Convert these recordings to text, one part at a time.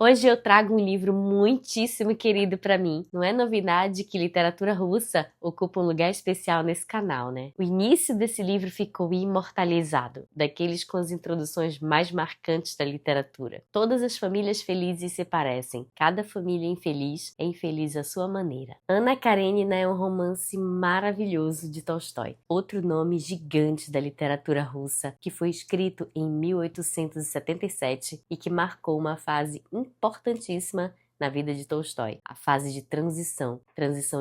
Hoje eu trago um livro muitíssimo querido para mim. Não é novidade que literatura russa ocupa um lugar especial nesse canal, né? O início desse livro ficou imortalizado, daqueles com as introduções mais marcantes da literatura. Todas as famílias felizes se parecem, cada família infeliz é infeliz à sua maneira. Anna Karenina é um romance maravilhoso de Tolstói, outro nome gigante da literatura russa, que foi escrito em 1877 e que marcou uma fase importantíssima na vida de Tolstói, a fase de transição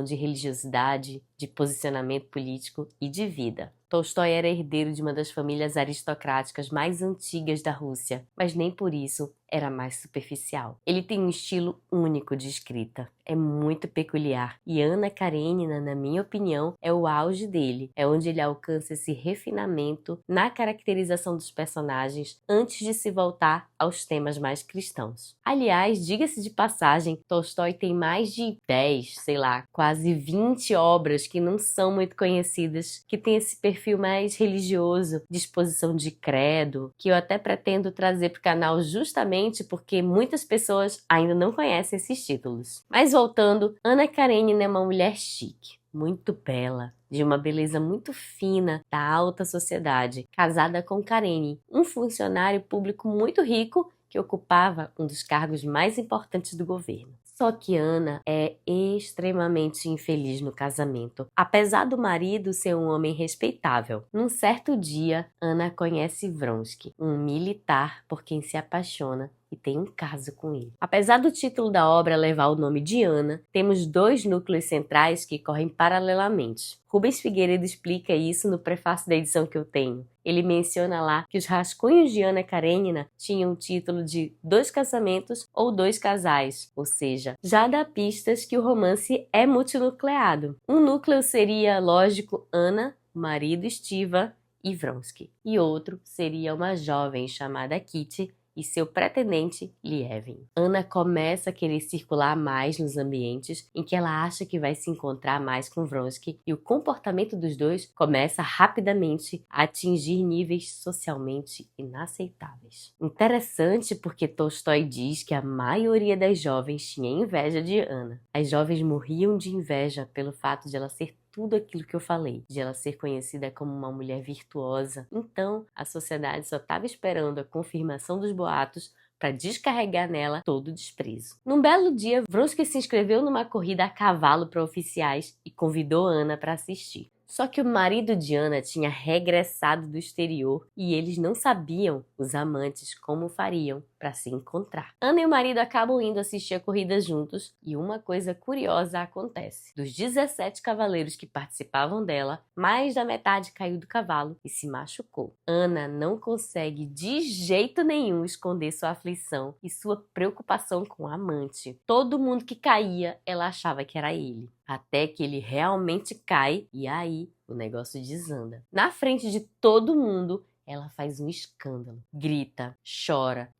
de religiosidade, de posicionamento político e de vida. Tolstói era herdeiro de uma das famílias aristocráticas mais antigas da Rússia, mas nem por isso era mais superficial. Ele tem um estilo único de escrita, é muito peculiar, e Anna Karenina, na minha opinião, é o auge dele, é onde ele alcança esse refinamento na caracterização dos personagens antes de se voltar aos temas mais cristãos. Aliás, diga-se de passagem, Tolstói tem mais de 10, quase 20 obras que não são muito conhecidas, que tem esse perfil mais religioso, de exposição de credo, que eu até pretendo trazer para o canal justamente porque muitas pessoas ainda não conhecem esses títulos. Mas voltando, Anna Karenina é uma mulher chique, muito bela, de uma beleza muito fina da alta sociedade, casada com Karenin, um funcionário público muito rico que ocupava um dos cargos mais importantes do governo. Só que Anna é extremamente infeliz no casamento, apesar do marido ser um homem respeitável. Num certo dia, Anna conhece Vronsky, um militar por quem se apaixona e tem um caso com ele. Apesar do título da obra levar o nome de Anna, temos dois núcleos centrais que correm paralelamente. Rubens Figueiredo explica isso no prefácio da edição que eu tenho. Ele menciona lá que os rascunhos de Anna Karenina tinham o título de Dois Casamentos ou Dois Casais, ou seja, já dá pistas que o romance é multinucleado. Um núcleo seria, lógico, Anna, o marido Stiva e Vronsky, e outro seria uma jovem chamada Kitty e seu pretendente, Lievin. Anna começa a querer circular mais nos ambientes em que ela acha que vai se encontrar mais com Vronsky e o comportamento dos dois começa rapidamente a atingir níveis socialmente inaceitáveis. Interessante porque Tolstói diz que a maioria das jovens tinha inveja de Anna. As jovens morriam de inveja pelo fato de ela ser tudo aquilo que eu falei, de ela ser conhecida como uma mulher virtuosa. Então, a sociedade só estava esperando a confirmação dos boatos para descarregar nela todo o desprezo. Num belo dia, Vronsky se inscreveu numa corrida a cavalo para oficiais e convidou Anna para assistir. Só que o marido de Anna tinha regressado do exterior e eles não sabiam, os amantes, como fariam para se encontrar. Anna e o marido acabam indo assistir a corrida juntos e uma coisa curiosa acontece. Dos 17 cavaleiros que participavam dela, mais da metade caiu do cavalo e se machucou. Anna não consegue de jeito nenhum esconder sua aflição e sua preocupação com o amante. Todo mundo que caía, ela achava que era ele. Até que ele realmente cai e aí o negócio desanda. Na frente de todo mundo, ela faz um escândalo, grita, chora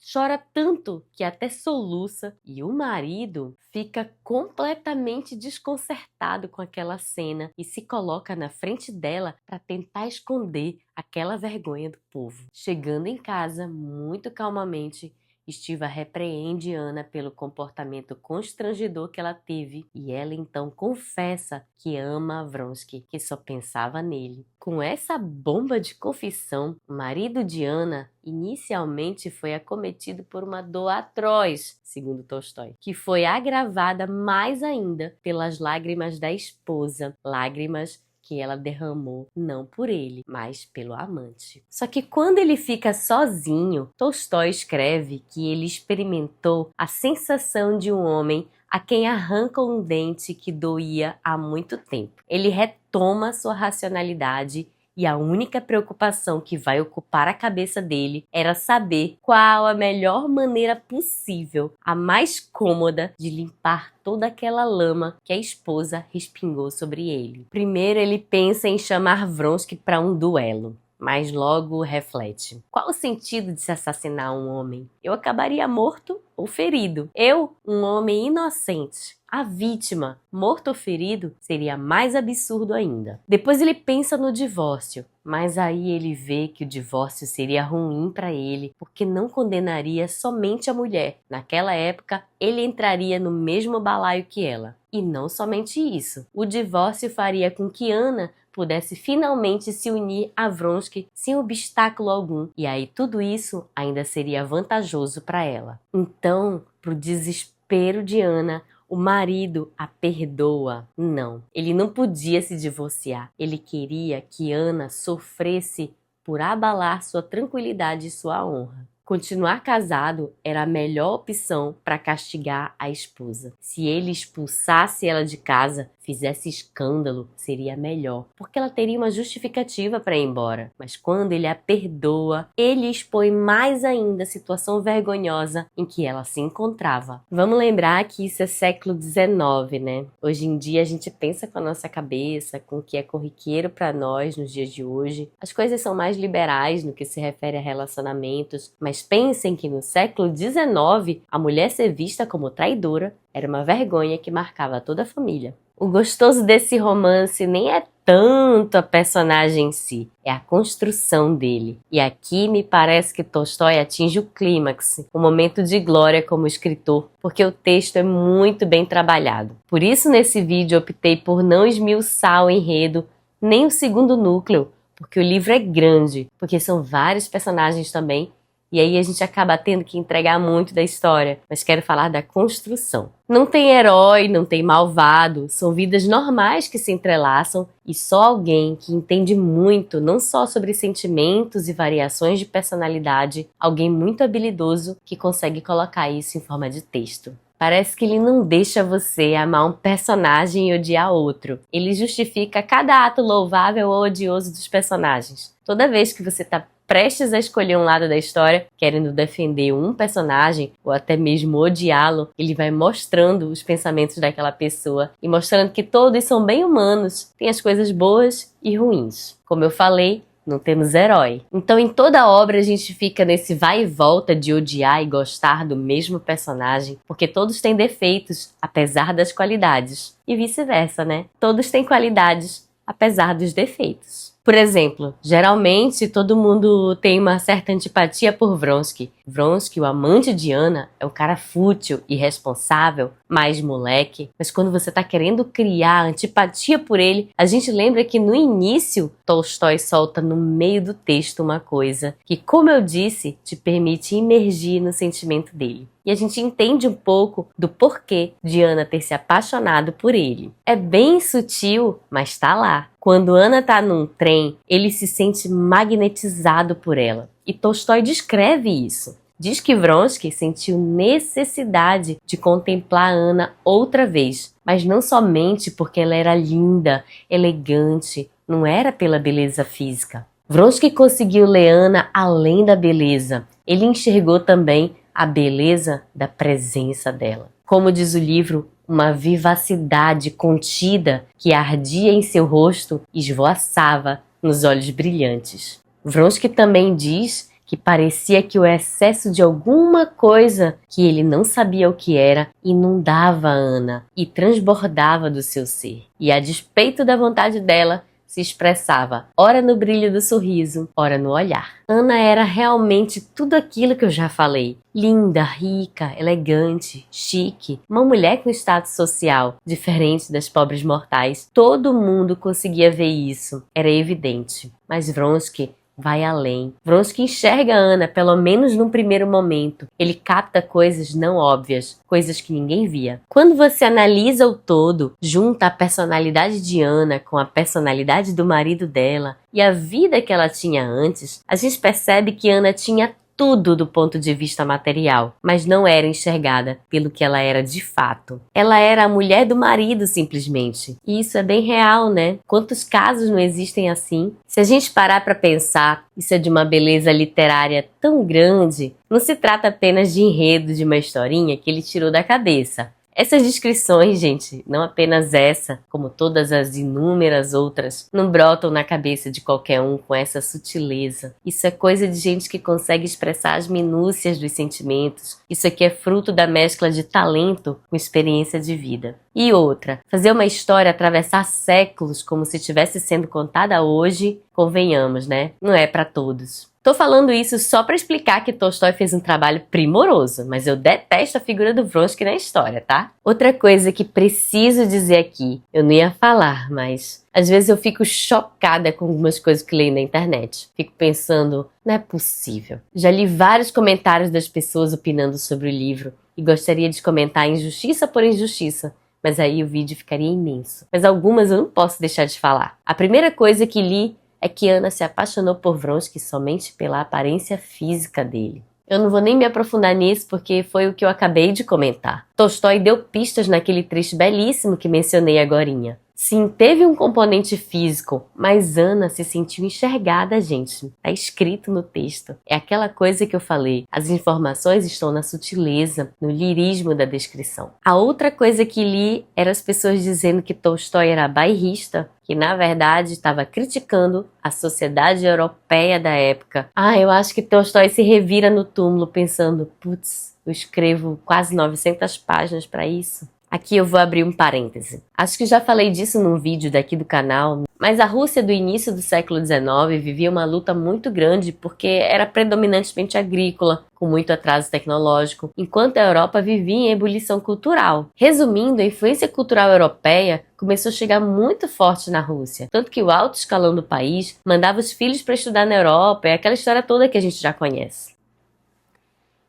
tanto que até soluça e o marido fica completamente desconcertado com aquela cena e se coloca na frente dela para tentar esconder aquela vergonha do povo. Chegando em casa, muito calmamente, Stiva repreende Anna pelo comportamento constrangedor que ela teve e ela então confessa que ama Vronsky, que só pensava nele. Com essa bomba de confissão, o marido de Anna inicialmente foi acometido por uma dor atroz, segundo Tolstói, que foi agravada mais ainda pelas lágrimas da esposa, lágrimas que ela derramou não por ele, mas pelo amante. Só que quando ele fica sozinho, Tolstói escreve que ele experimentou a sensação de um homem a quem arranca um dente que doía há muito tempo. Ele retoma sua racionalidade e a única preocupação que vai ocupar a cabeça dele era saber qual a melhor maneira possível, a mais cômoda, de limpar toda aquela lama que a esposa respingou sobre ele. Primeiro ele pensa em chamar Vronsky para um duelo, mas logo reflete. Qual o sentido de se assassinar um homem? Eu acabaria morto ou ferido. Eu, um homem inocente. A vítima, morto ou ferido, seria mais absurdo ainda. Depois ele pensa no divórcio, Mas aí ele vê que o divórcio seria ruim para ele, porque não condenaria somente a mulher. Naquela época, ele entraria no mesmo balaio que ela. E não somente isso, o divórcio faria com que Ana pudesse finalmente se unir a Vronsky sem obstáculo algum, e aí tudo isso ainda seria vantajoso para ela. Então, pro desespero de Ana, o marido a perdoa. Não, ele não podia se divorciar. Ele queria que Ana sofresse por abalar sua tranquilidade e sua honra. Continuar casado era a melhor opção para castigar a esposa. Se ele expulsasse ela de casa, fizesse escândalo, seria melhor, porque ela teria uma justificativa para ir embora. Mas quando ele a perdoa, ele expõe mais ainda a situação vergonhosa em que ela se encontrava. Vamos lembrar que isso é século XIX, né? Hoje em dia a gente pensa com a nossa cabeça, com o que é corriqueiro para nós nos dias de hoje. As coisas são mais liberais no que se refere a relacionamentos, mas pensem que no século XIX, a mulher ser vista como traidora era uma vergonha que marcava toda a família. O gostoso desse romance nem é tanto a personagem em si, é a construção dele. E aqui me parece que Tolstói atinge o clímax, o momento de glória como escritor, porque o texto é muito bem trabalhado. Por isso nesse vídeo optei por não esmiuçar o enredo, nem o segundo núcleo, porque o livro é grande, porque são vários personagens também, e aí a gente acaba tendo que entregar muito da história, mas quero falar da construção. Não tem herói, não tem malvado, são vidas normais que se entrelaçam e só alguém que entende muito, não só sobre sentimentos e variações de personalidade, alguém muito habilidoso que consegue colocar isso em forma de texto. Parece que ele não deixa você amar um personagem e odiar outro. Ele justifica cada ato louvável ou odioso dos personagens. Toda vez que você está prestes a escolher um lado da história, querendo defender um personagem ou até mesmo odiá-lo, ele vai mostrando os pensamentos daquela pessoa e mostrando que todos são bem humanos, tem as coisas boas e ruins. Como eu falei, não temos herói. Então em toda a obra a gente fica nesse vai e volta de odiar e gostar do mesmo personagem, porque todos têm defeitos, apesar das qualidades. E vice-versa, né? Todos têm qualidades, apesar dos defeitos. Por exemplo, geralmente todo mundo tem uma certa antipatia por Vronsky. Vronsky, o amante de Ana, é um cara fútil, irresponsável, mais moleque. Mas quando você tá querendo criar antipatia por ele, a gente lembra que no início, Tolstói solta no meio do texto uma coisa que, como eu disse, te permite imergir no sentimento dele. E a gente entende um pouco do porquê de Ana ter se apaixonado por ele. É bem sutil, mas tá lá. Quando Ana tá num trem, ele se sente magnetizado por ela. E Tolstói descreve isso. Diz que Vronsky sentiu necessidade de contemplar Ana outra vez, mas não somente porque ela era linda, elegante, não era pela beleza física. Vronsky conseguiu ler Ana além da beleza. Ele enxergou também a beleza da presença dela. Como diz o livro, uma vivacidade contida que ardia em seu rosto e esvoaçava nos olhos brilhantes. Vronsky também diz que parecia que o excesso de alguma coisa que ele não sabia o que era inundava Ana e transbordava do seu ser. E a despeito da vontade dela, se expressava, ora no brilho do sorriso, ora no olhar. Ana era realmente tudo aquilo que eu já falei. Linda, rica, elegante, chique, uma mulher com status social, diferente das pobres mortais. Todo mundo conseguia ver isso, era evidente. Mas Vronsky vai além. Vronsky enxerga Ana, pelo menos num primeiro momento. Ele capta coisas não óbvias, coisas que ninguém via. Quando você analisa o todo, junta a personalidade de Ana com a personalidade do marido dela e a vida que ela tinha antes, a gente percebe que Ana tinha tudo do ponto de vista material, mas não era enxergada pelo que ela era de fato. Ela era a mulher do marido, simplesmente. E isso é bem real, né? Quantos casos não existem assim? Se a gente parar para pensar, isso é de uma beleza literária tão grande. Não se trata apenas de enredo de uma historinha que ele tirou da cabeça. Essas descrições, gente, não apenas essa, como todas as inúmeras outras, não brotam na cabeça de qualquer um com essa sutileza. Isso é coisa de gente que consegue expressar as minúcias dos sentimentos. Isso aqui é fruto da mescla de talento com experiência de vida. E outra, fazer uma história atravessar séculos como se estivesse sendo contada hoje, convenhamos, né? Não é para todos. Tô falando isso só para explicar que Tolstói fez um trabalho primoroso, mas eu detesto a figura do Vronsky na história, tá? Outra coisa que preciso dizer aqui, eu não ia falar, mas às vezes eu fico chocada com algumas coisas que leio na internet. Fico pensando, não é possível. Já li vários comentários das pessoas opinando sobre o livro e gostaria de comentar injustiça por injustiça, mas aí o vídeo ficaria imenso. Mas algumas eu não posso deixar de falar. A primeira coisa que li é que Ana se apaixonou por Vronsky somente pela aparência física dele. Eu não vou nem me aprofundar nisso porque foi o que eu acabei de comentar. Tolstói deu pistas naquele trecho belíssimo que mencionei agorinha. Sim, teve um componente físico, mas Ana se sentiu enxergada, gente. Tá escrito no texto. É aquela coisa que eu falei. As informações estão na sutileza, no lirismo da descrição. A outra coisa que li era as pessoas dizendo que Tolstói era bairrista, que na verdade estava criticando a sociedade europeia da época. Eu acho que Tolstói se revira no túmulo pensando, putz, eu escrevo quase 900 páginas para isso. Aqui eu vou abrir um parêntese. Acho que já falei disso num vídeo daqui do canal, mas a Rússia do início do século XIX vivia uma luta muito grande porque era predominantemente agrícola, com muito atraso tecnológico, enquanto a Europa vivia em ebulição cultural. Resumindo, a influência cultural europeia começou a chegar muito forte na Rússia, tanto que o alto escalão do país mandava os filhos para estudar na Europa, é aquela história toda que a gente já conhece.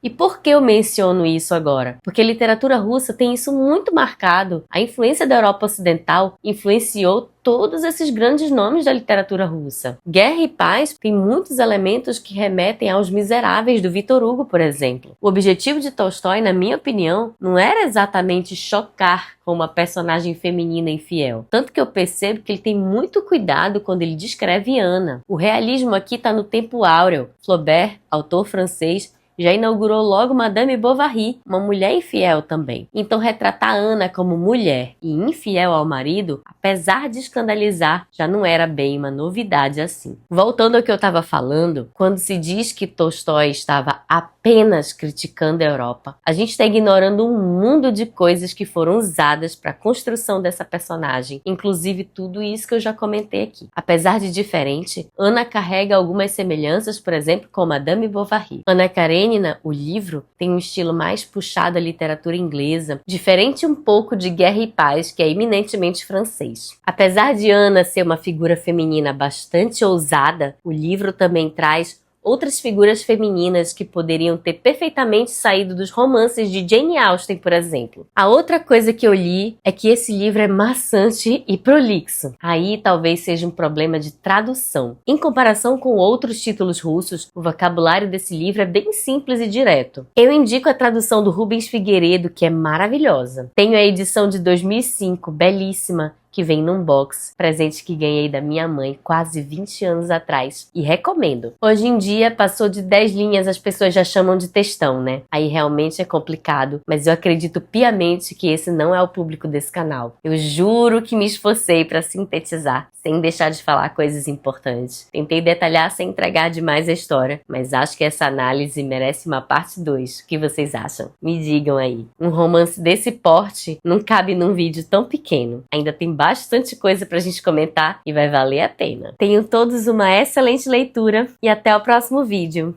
E por que eu menciono isso agora? Porque a literatura russa tem isso muito marcado. A influência da Europa Ocidental influenciou todos esses grandes nomes da literatura russa. Guerra e Paz tem muitos elementos que remetem aos Miseráveis do Victor Hugo, por exemplo. O objetivo de Tolstói, na minha opinião, não era exatamente chocar com uma personagem feminina infiel. Tanto que eu percebo que ele tem muito cuidado quando ele descreve Ana. O realismo aqui está no tempo áureo. Flaubert, autor francês, já inaugurou logo Madame Bovary, uma mulher infiel também. Então retratar Ana como mulher e infiel ao marido, apesar de escandalizar, já não era bem uma novidade assim. Voltando ao que eu estava falando, quando se diz que Tolstói estava apenas criticando a Europa, a gente está ignorando um mundo de coisas que foram usadas para a construção dessa personagem, inclusive tudo isso que eu já comentei aqui. Apesar de diferente, Ana carrega algumas semelhanças, por exemplo, com Madame Bovary. Ana Karenina, o livro, tem um estilo mais puxado à literatura inglesa, diferente um pouco de Guerra e Paz, que é eminentemente francês. Apesar de Ana ser uma figura feminina bastante ousada, o livro também traz outras figuras femininas que poderiam ter perfeitamente saído dos romances de Jane Austen, por exemplo. A outra coisa que eu li é que esse livro é maçante e prolixo. Aí talvez seja um problema de tradução. Em comparação com outros títulos russos, o vocabulário desse livro é bem simples e direto. Eu indico a tradução do Rubens Figueiredo, que é maravilhosa. Tenho a edição de 2005, belíssima, que vem num box, presente que ganhei da minha mãe quase 20 anos atrás, e recomendo. Hoje em dia, passou de 10 linhas, as pessoas já chamam de textão, né? Aí realmente é complicado, mas eu acredito piamente que esse não é o público desse canal. Eu juro que me esforcei para sintetizar, sem deixar de falar coisas importantes. Tentei detalhar sem entregar demais a história, mas acho que essa análise merece uma parte 2. O que vocês acham? Me digam aí. Um romance desse porte não cabe num vídeo tão pequeno. Ainda tem bastante coisa pra gente comentar e vai valer a pena. Tenham todos uma excelente leitura e até o próximo vídeo.